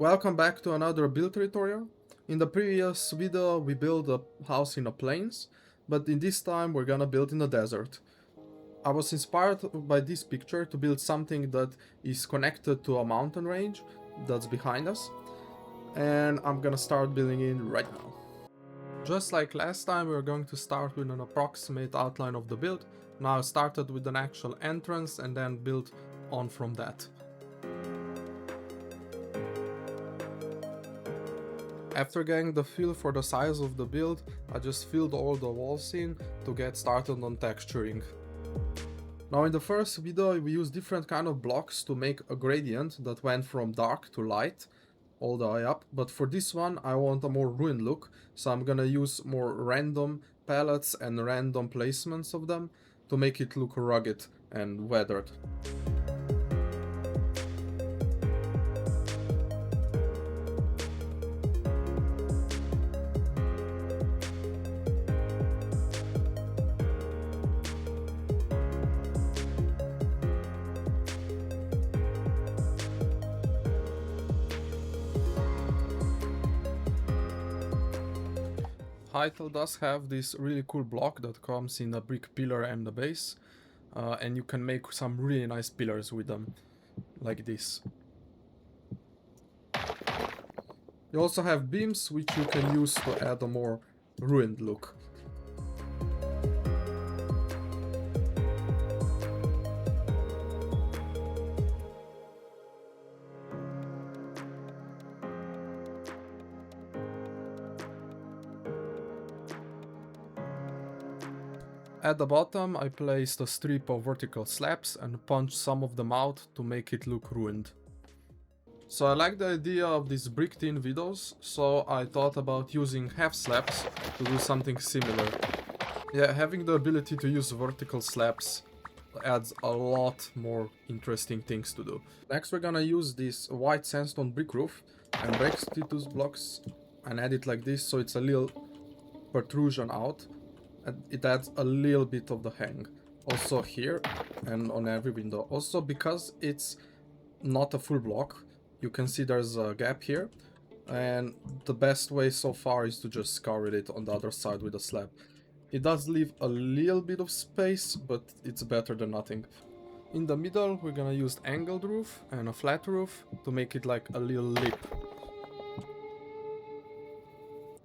Welcome back to another build tutorial. In the previous video we built a house in the plains, but in this time we're gonna build in the desert. I was inspired by this picture to build something that is connected to a mountain range that's behind us, and I'm gonna start building it right now. Just like last time, we're going to start with an approximate outline of the build. Now I started with an actual entrance and then built on from that. After getting the feel for the size of the build, I just filled all the walls in to get started on texturing. Now in the first video we used different kind of blocks to make a gradient that went from dark to light all the way up, but for this one I want a more ruined look, so I'm gonna use more random palettes and random placements of them to make it look rugged and weathered. Hytale does have this really cool block that comes in a brick pillar and the base, and you can make some really nice pillars with them, like this. You also have beams which you can use to add a more ruined look. At the bottom I placed a strip of vertical slabs and punched some of them out to make it look ruined. So I like the idea of these bricked in videos, so I thought about using half slabs to do something similar. Yeah, having the ability to use vertical slabs adds a lot more interesting things to do. Next we're gonna use this white sandstone brick roof and break these blocks and add it like this so it's a little protrusion out. And it adds a little bit of the hang. Also here and on every window. Also because it's not a full block, you can see there's a gap here. And the best way so far is to just scour it on the other side with a slab. It does leave a little bit of space, but it's better than nothing. In the middle we're gonna use angled roof and a flat roof to make it like a little lip.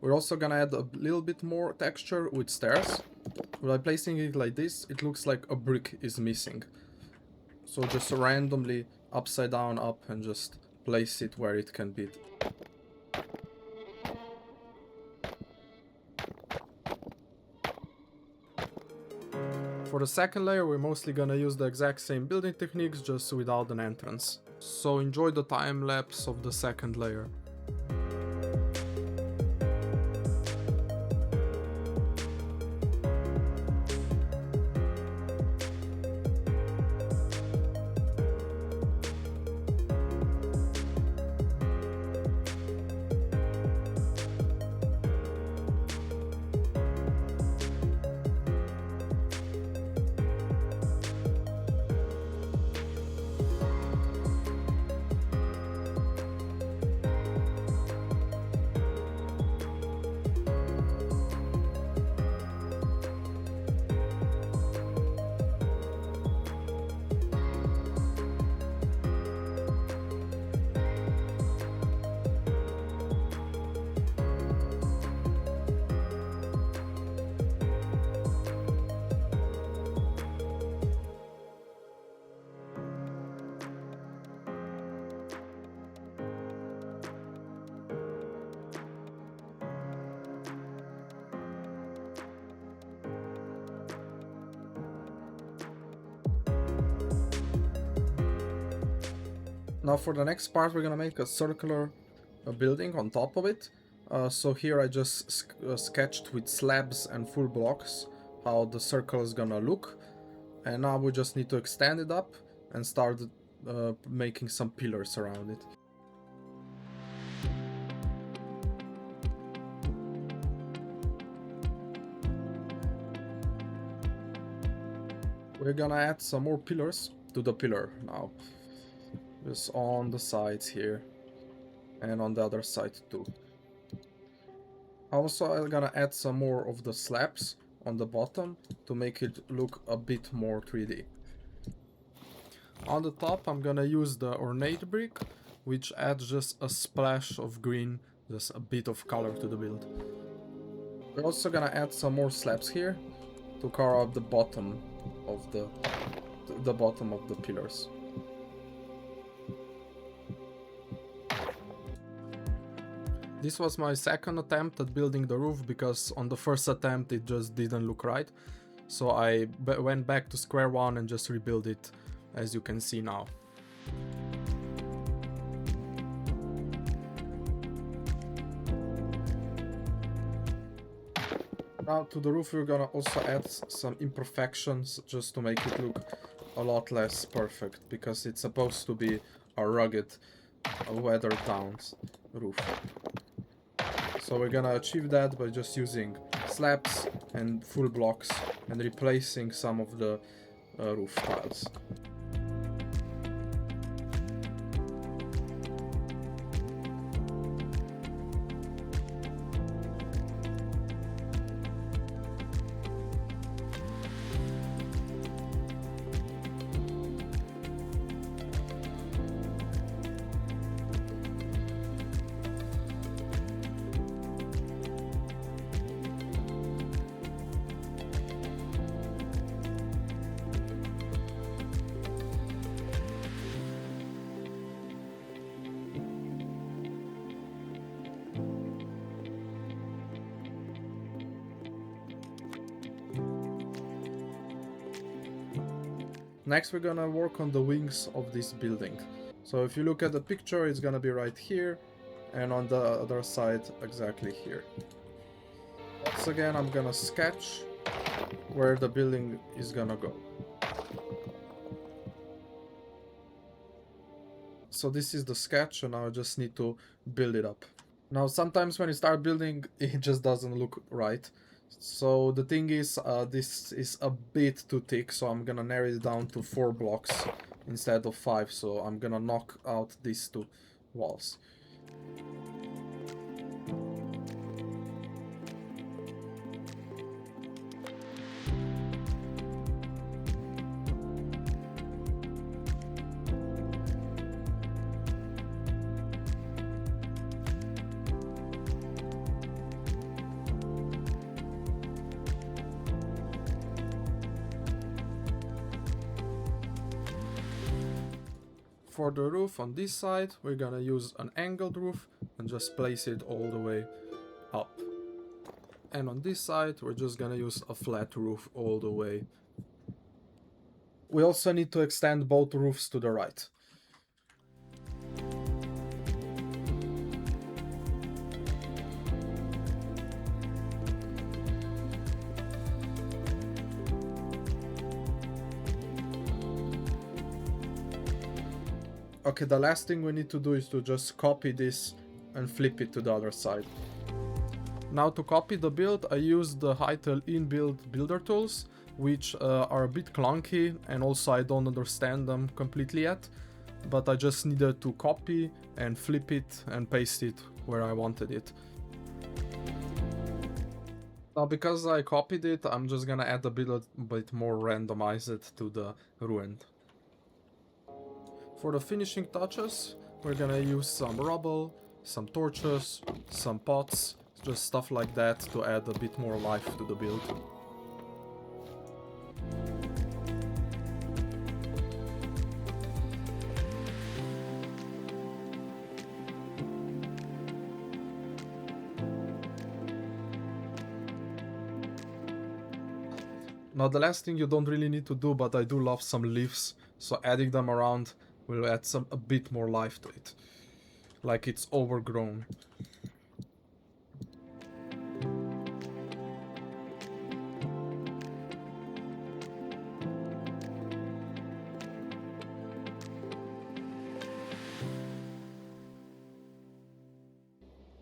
We're also gonna add a little bit more texture with stairs. By placing it like this, it looks like a brick is missing. So just randomly upside down up and just place it where it can be. For the second layer we're mostly gonna use the exact same building techniques, just without an entrance. So enjoy the time lapse of the second layer. Now for the next part we're gonna make a circular building on top of it. So here I just sketched with slabs and full blocks how the circle is gonna look. And now we just need to extend it up and start making some pillars around it. We're gonna add some more pillars to the pillar now. Just on the sides here. and on the other side too. Also, I'm gonna add some more of the slabs on the bottom to make it look a bit more 3D. On the top, I'm gonna use the ornate brick, which adds just a splash of green, just a bit of color to the build. We're also gonna add some more slabs here to cover up the bottom of the bottom of the pillars. This was my second attempt at building the roof because on the first attempt it just didn't look right. So I went back to square one and just rebuilt it, as you can see now. Now to the roof we're gonna also add some imperfections just to make it look a lot less perfect, because it's supposed to be a rugged, weathered down roof. So we're gonna achieve that by just using slabs and full blocks and replacing some of the roof tiles. Next we're gonna work on the wings of this building. So if you look at the picture, it's gonna be right here, and on the other side exactly here. Once again I'm gonna sketch where the building is gonna go. So this is the sketch, and now I just need to build it up. Now sometimes when you start building it just doesn't look right. So the thing is, this is a bit too thick, so I'm gonna narrow it down to 4 blocks instead of 5, so I'm gonna knock out these 2 walls. For the roof on this side, we're gonna use an angled roof and just place it all the way up. And on this side, we're just gonna use a flat roof all the way. We also need to extend both roofs to the right. Okay, the last thing we need to do is to just copy this and flip it to the other side. Now to copy the build, I used the Hytale inbuilt builder tools, which are a bit clunky, and also I don't understand them completely yet. But I just needed to copy and flip it and paste it where I wanted it. Now because I copied it, I'm just gonna add a bit more randomized to the ruined. For the finishing touches, we're gonna use some rubble, some torches, some pots, just stuff like that to add a bit more life to the build. Now the last thing you don't really need to do, but I do love some leaves, so adding them around will add a bit more life to it. Like it's overgrown.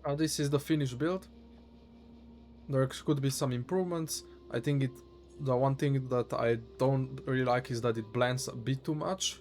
Now this is the finished build. There could be some improvements. I think the one thing that I don't really like is that it blends a bit too much.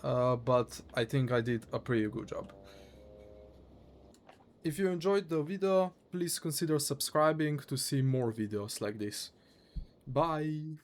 But I think I did a pretty good job. If you enjoyed the video, please consider subscribing to see more videos like this. Bye!